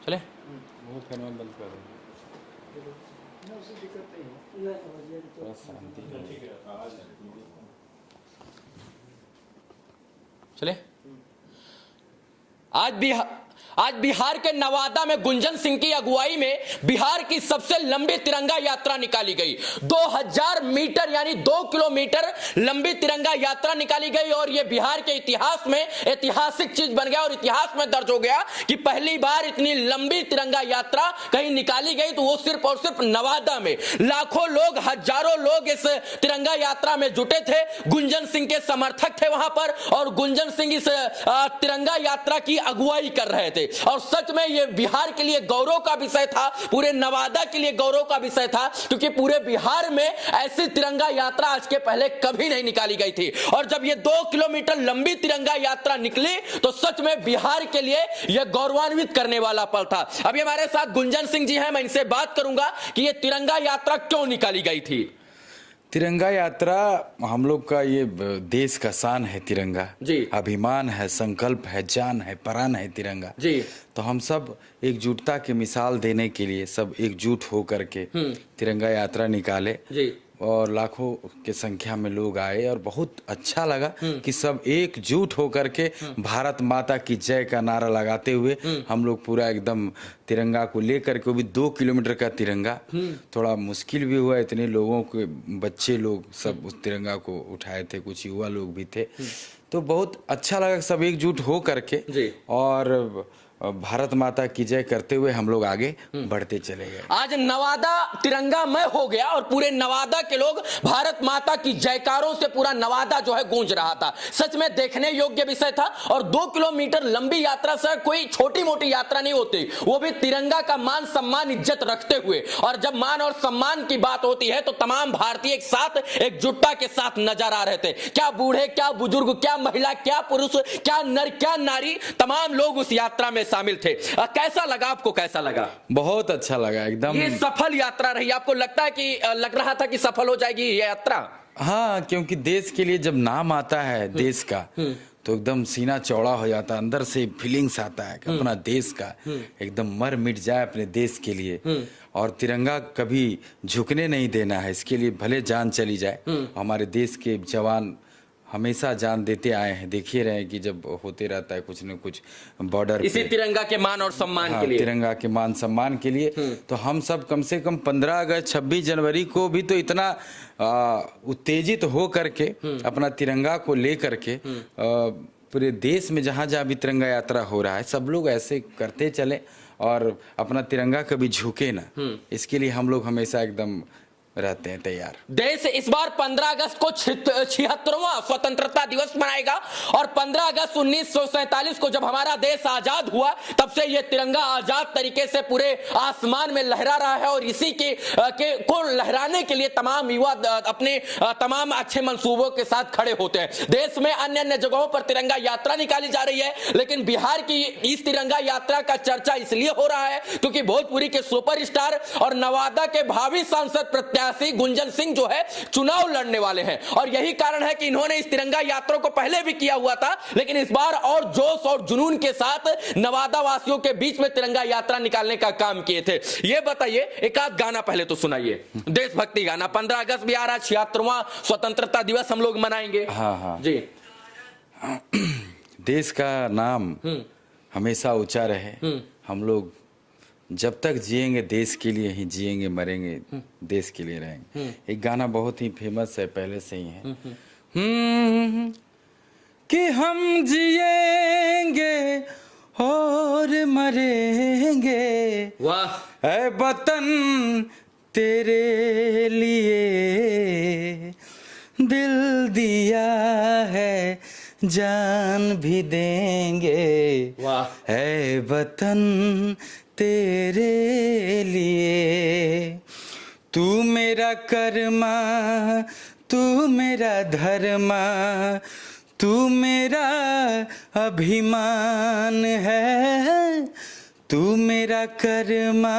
चले वो फैन बंद कर देंगे, थोड़ा शांति रहे। चले। आज बिहार के नवादा में गुंजन सिंह की अगुवाई में बिहार की सबसे लंबी तिरंगा यात्रा निकाली गई। 2000 मीटर यानी 2 किलोमीटर लंबी तिरंगा यात्रा निकाली गई और यह बिहार के इतिहास में ऐतिहासिक चीज बन गया और इतिहास में दर्ज हो गया कि पहली बार इतनी लंबी तिरंगा यात्रा कहीं निकाली गई, तो वो सिर्फ और सिर्फ नवादा में। लाखों लोग, हजारों लोग इस तिरंगा यात्रा में जुटे थे। गुंजन सिंह के समर्थक थे वहां पर और गुंजन सिंह इस तिरंगा यात्रा की अगुवाई कर रहे थे और सच में यह बिहार के लिए गौरव का विषय था, पूरे नवादा के लिए गौरव का विषय था, क्योंकि पूरे बिहार में ऐसी तिरंगा यात्रा आज के पहले कभी नहीं निकाली गई थी। और जब यह 2 किलोमीटर लंबी तिरंगा यात्रा निकली तो सच में बिहार के लिए यह गौरवान्वित करने वाला पल था। अभी हमारे साथ गुंजन सिंह जी हैं, मैं इनसे बात करूंगा कि यह तिरंगा यात्रा क्यों निकाली गई थी। तिरंगा यात्रा हम लोग का ये देश का शान है, तिरंगा जी, अभिमान है, संकल्प है, जान है, प्राण है तिरंगा जी। तो हम सब एकजुटता की मिसाल देने के लिए सब एकजुट हो करके तिरंगा यात्रा निकाले जी। और लाखों के संख्या में लोग आए और बहुत अच्छा लगा कि सब एकजुट होकर के भारत माता की जय का नारा लगाते हुए हम लोग पूरा एकदम तिरंगा को लेकर के, वो भी 2 किलोमीटर का तिरंगा। थोड़ा मुश्किल भी हुआ, इतने लोगों के बच्चे लोग सब उस तिरंगा को उठाए थे, कुछ युवा लोग भी थे, तो बहुत अच्छा लगा सब एकजुट हो करके और भारत माता की जय करते हुए हम लोग आगे बढ़ते चले गए। आज नवादा तिरंगामय हो गया और पूरे नवादा के लोग भारत माता की जयकारों से पूरा नवादा जो है गूंज रहा था। सच में देखने योग्य विषय था और 2 किलोमीटर लंबी यात्रा से कोई छोटी मोटी यात्रा नहीं होती, वो भी तिरंगा का मान सम्मान इज्जत रखते हुए। और जब मान और सम्मान की बात होती है तो तमाम भारतीय एक साथ एकजुटता के साथ नजर आ रहे थे। क्या बूढ़े, क्या बुजुर्ग, क्या महिला, क्या पुरुष, क्या नर, क्या नारी, तमाम लोग उस यात्रा में शामिल थे। कैसा लगा आपको, कैसा लगा? बहुत अच्छा लगा एकदम। ये सफल यात्रा रही, आपको लगता है कि लग रहा था कि सफल हो जाएगी ये यात्रा? हाँ, क्योंकि देश के लिए जब नाम आता है देश का तो एकदम सीना चौड़ा हो जाता है, अंदर से फीलिंग्स आता है कि अपना देश का एकदम मर मिट जाए अपने देश के लिए। और तिरंगा कभी झुकने नहीं देना है, इसके लिए भले जान चली जाए। हमारे देश के जवान हमेशा जान देते आए हैं, देखिए रहे हैं कि जब होते रहता है कुछ न कुछ बॉर्डर इसी तिरंगा के मान और सम्मान के लिए, तिरंगा के मान सम्मान के लिए। तो हम सब कम से कम 15 अगस्त 26 जनवरी को भी तो इतना उत्तेजित हो करके अपना तिरंगा को ले करके पूरे देश में जहाँ जहाँ भी तिरंगा यात्रा हो रहा है सब लोग ऐसे करते चले और अपना तिरंगा कभी झुके ना, इसके लिए हम लोग हमेशा एकदम रहते हैं तैयार। देश इस बार 15 अगस्त को 76वां स्वतंत्रता दिवस मनाएगा और 15 अगस्त 1947 को जब हमारा देश आजाद हुआ तब से यह तिरंगा आजाद तरीके से पूरे आसमान में लहरा रहा है और इसी को लहराने के लिए तमाम युवा अपने तमाम अच्छे मंसूबों के साथ खड़े होते हैं। देश में अन्य अन्य जगहों पर तिरंगा यात्रा निकाली जा रही है, लेकिन बिहार की इस तिरंगा यात्रा का चर्चा इसलिए हो रहा है क्योंकि भोजपुरी के सुपरस्टार और नवादा के भावी सांसद गुंजन सिंह जो है चुनाव लड़ने वाले हैं और यही कारण है कि इन्होंने इस तिरंगा यात्रा को पहले भी किया हुआ था, लेकिन इस बार और जोश और जुनून के साथ नवादा वासियों के बीच में तिरंगा यात्रा निकालने का काम किए थे। ये बताइए, एक आध गाना पहले तो सुनाइए, देशभक्ति गाना। 15 अगस्त भी आ रहा, 76वां स्वतंत्रता दिवस हम लोग मनाएंगे। हाँ हाँ जी। देश का नाम हमेशा ऊंचा रहे। हम लोग जब तक जिएंगे देश के लिए ही जिएंगे, मरेंगे देश के लिए रहेंगे। एक गाना बहुत ही फेमस है, पहले से ही है कि हम जिएंगे और मरेंगे, वाह। ऐ वतन तेरे लिए दिल दिया है, जान भी देंगे, वाह। ऐ वतन तेरे लिए। तू मेरा कर्मा, तू मेरा धर्मा, तू मेरा अभिमान है। तू मेरा कर्मा,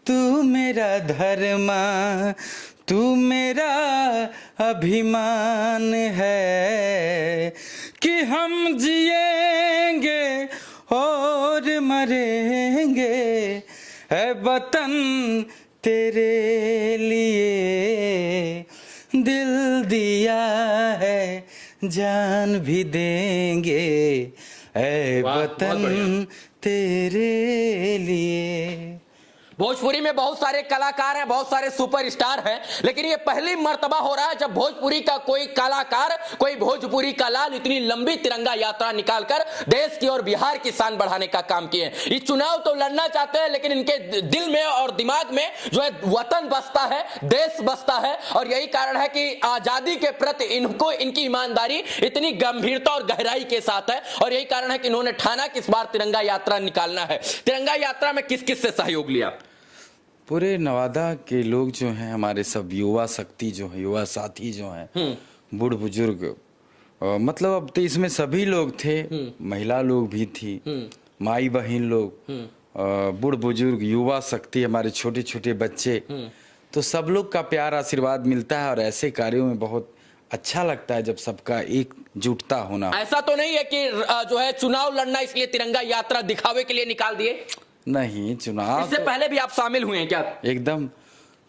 तू मेरा धर्मा, तू मेरा अभिमान है कि हम जिएंगे और मरेंगे, है वतन तेरे लिए दिल दिया है, जान भी देंगे, है वाह, बहुत वतन बढ़िया। तेरे लिए। भोजपुरी में बहुत सारे कलाकार हैं, बहुत सारे सुपरस्टार हैं, लेकिन ये पहली मर्तबा हो रहा है जब भोजपुरी का कोई कलाकार, कोई भोजपुरी का लाल इतनी लंबी तिरंगा यात्रा निकालकर देश की और बिहार की शान बढ़ाने का काम किए। ये चुनाव तो लड़ना चाहते हैं, लेकिन इनके दिल में और दिमाग में जो है वतन बसता है, देश बसता है, और यही कारण है कि आजादी के प्रति इनको इनकी ईमानदारी इतनी गंभीरता और गहराई के साथ है, और यही कारण है कि इन्होंने ठाना कि इस बार तिरंगा यात्रा निकालना है। तिरंगा यात्रा में किस किस से सहयोग लिया? पूरे नवादा के लोग जो हैं, हमारे सब युवा शक्ति जो है, युवा साथी जो हैं, बूढ़ बुजुर्ग, मतलब अब तो इसमें सभी लोग थे, महिला लोग भी थी, माई बहन लोग, बूढ़ बुजुर्ग, युवा शक्ति, हमारे छोटे छोटे बच्चे, तो सब लोग का प्यार आशीर्वाद मिलता है। और ऐसे कार्यों में बहुत अच्छा लगता है जब सबका एकजुटता होना। ऐसा तो नहीं है कि जो है चुनाव लड़ना इसलिए तिरंगा यात्रा दिखावे के लिए निकाल दिए? नहीं, चुनाव इससे पहले भी आप शामिल हुए हैं क्या? एकदम,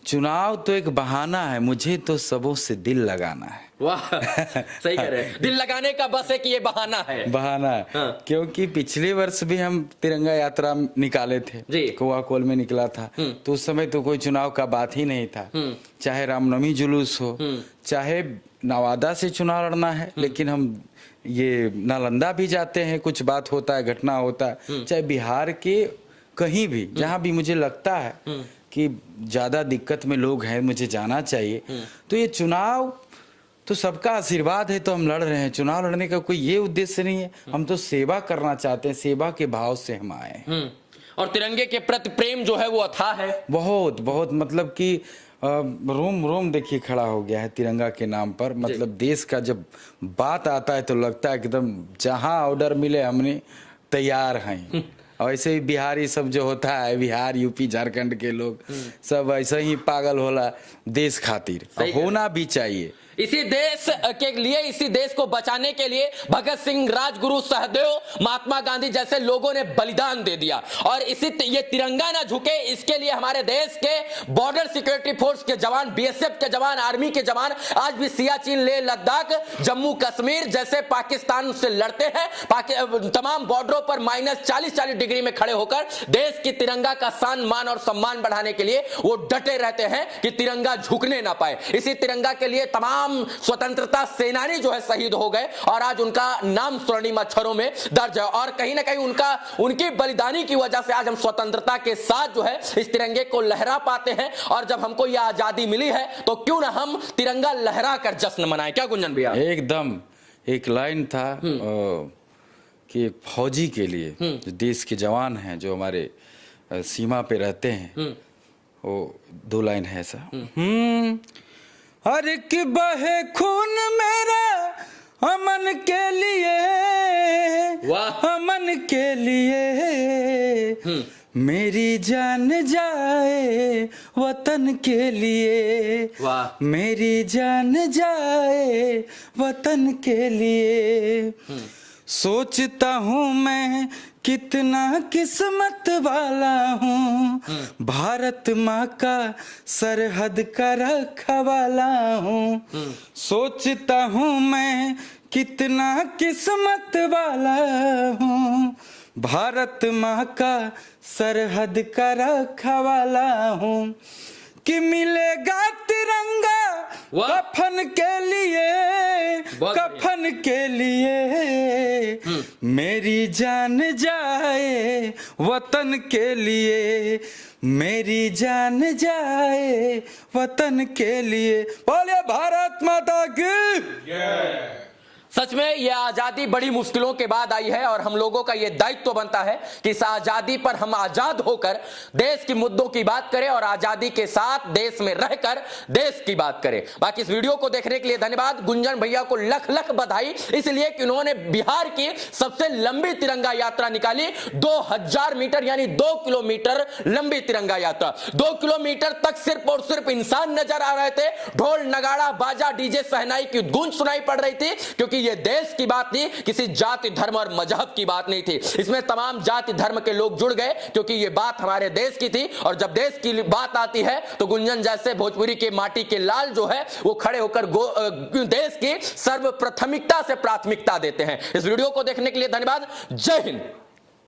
चुनाव तो एक बहाना है, मुझे तो सबों से दिल लगाना है। वाह, सही कह रहे हैं। दिल लगाने का बस है कि ये बहाना है। बहाना है। हाँ। क्योंकि पिछले वर्ष भी हम तिरंगा यात्रा निकाले थे, जी। कोआकोल में निकला था, तो उस समय तो कोई चुनाव का बात ही नहीं था। चाहे रामनवमी जुलूस हो, चाहे नवादा से चुनाव लड़ना है, लेकिन हम ये नालंदा भी जाते हैं, कुछ बात होता है, घटना होता है, चाहे बिहार के कहीं भी, जहां भी मुझे लगता है कि ज्यादा दिक्कत में लोग हैं, मुझे जाना चाहिए, तो ये चुनाव तो सबका आशीर्वाद है, तो हम लड़ रहे हैं। चुनाव लड़ने का कोई ये उद्देश्य नहीं है, हम तो सेवा करना चाहते हैं, सेवा के भाव से हम आए हैं। और तिरंगे के प्रति प्रेम जो है वो अथाह है। बहुत बहुत, मतलब कि रोम रोम देखिए खड़ा हो गया है तिरंगा के नाम पर। मतलब देश का जब बात आता है तो लगता है एकदम जहां ऑर्डर मिले हमने तैयार हैं। और ऐसे ही बिहारी सब जो होता है, बिहार यूपी झारखंड के लोग सब ऐसे ही पागल होला देश खातिर, होना भी चाहिए। इसी देश के लिए, इसी देश को बचाने के लिए भगत सिंह, राजगुरु, सहदेव, महात्मा गांधी जैसे लोगों ने बलिदान दे दिया। और इसी ये तिरंगा ना झुके, इसके लिए हमारे देश के बॉर्डर सिक्योरिटी फोर्स के जवान, बीएसएफ के जवान, आर्मी के जवान आज भी सियाचिन, लेह लद्दाख, जम्मू कश्मीर जैसे पाकिस्तान से लड़ते हैं। तमाम बॉर्डरों पर -40 डिग्री में खड़े होकर देश की तिरंगा का शान, मान और सम्मान बढ़ाने के लिए वो डटे रहते हैं कि तिरंगा झुकने ना पाए। इसी तिरंगा के लिए तमाम स्वतंत्रता सेनानी जो है शहीद हो गए, और आज उनका नाम स्वर्णिम अक्षरों में दर्ज है। और कहीं ना कहीं उनकी बलिदानी की वजह से आज हम स्वतंत्रता के साथ जो है इस तिरंगे को लहरा पाते हैं। और जब हमको यह आजादी मिली है तो क्यों ना हम तिरंगा लहरा कर जश्न मनाएं। क्या गुंजन भैया? एकदम, एक लाइन था कि एक फौजी के लिए, जो देश के जवान हैं, जो हमारे सीमा पे रहते हैं, वो 2 लाइन है ऐसा, हर एक बहे खून मेरा अमन के लिए, अमन के लिए, मेरी जान जाए वतन के लिए, मेरी जान जाए वतन के लिए। सोचता हूँ मैं कितना किस्मत वाला हूँ, भारत माँ का सरहद का रखवाला हूँ। सोचता हूँ मैं कितना किस्मत वाला हूँ, भारत माँ का सरहद का रखवाला हूँ, कि मिलेगा तिरंगा कफन के लिए, कफन के लिए, मेरी जान जाए वतन के लिए, मेरी जान जाए वतन के लिए। बोलिए भारत माता की। सच में यह आजादी बड़ी मुश्किलों के बाद आई है, और हम लोगों का यह दायित्व बनता है कि इस आजादी पर हम आजाद होकर देश के मुद्दों की बात करें, और आजादी के साथ देश में रहकर देश की बात करें। बाकी इस वीडियो को देखने के लिए धन्यवाद। गुंजन भैया को लख लख बधाई, इसलिए कि उन्होंने बिहार की सबसे लंबी तिरंगा यात्रा निकाली। 2000 मीटर यानी 2 किलोमीटर लंबी तिरंगा यात्रा। 2 किलोमीटर तक सिर्फ और सिर्फ इंसान नजर आ रहे थे। ढोल, नगाड़ा, बाजा, डीजे, शहनाई की गूंज सुनाई पड़ रही थी, क्योंकि ये देश की बात थी, किसी जाति धर्म और मजहब की बात नहीं थी। इसमें तमाम जाति धर्म के लोग जुड़ गए क्योंकि ये बात हमारे देश की थी। और जब देश की बात आती है तो गुंजन जैसे भोजपुरी के माटी के लाल जो है वो खड़े होकर देश की सर्वप्रथमिकता से प्राथमिकता देते हैं। इस वीडियो को देखने के लिए धन्यवाद। जय हिंद।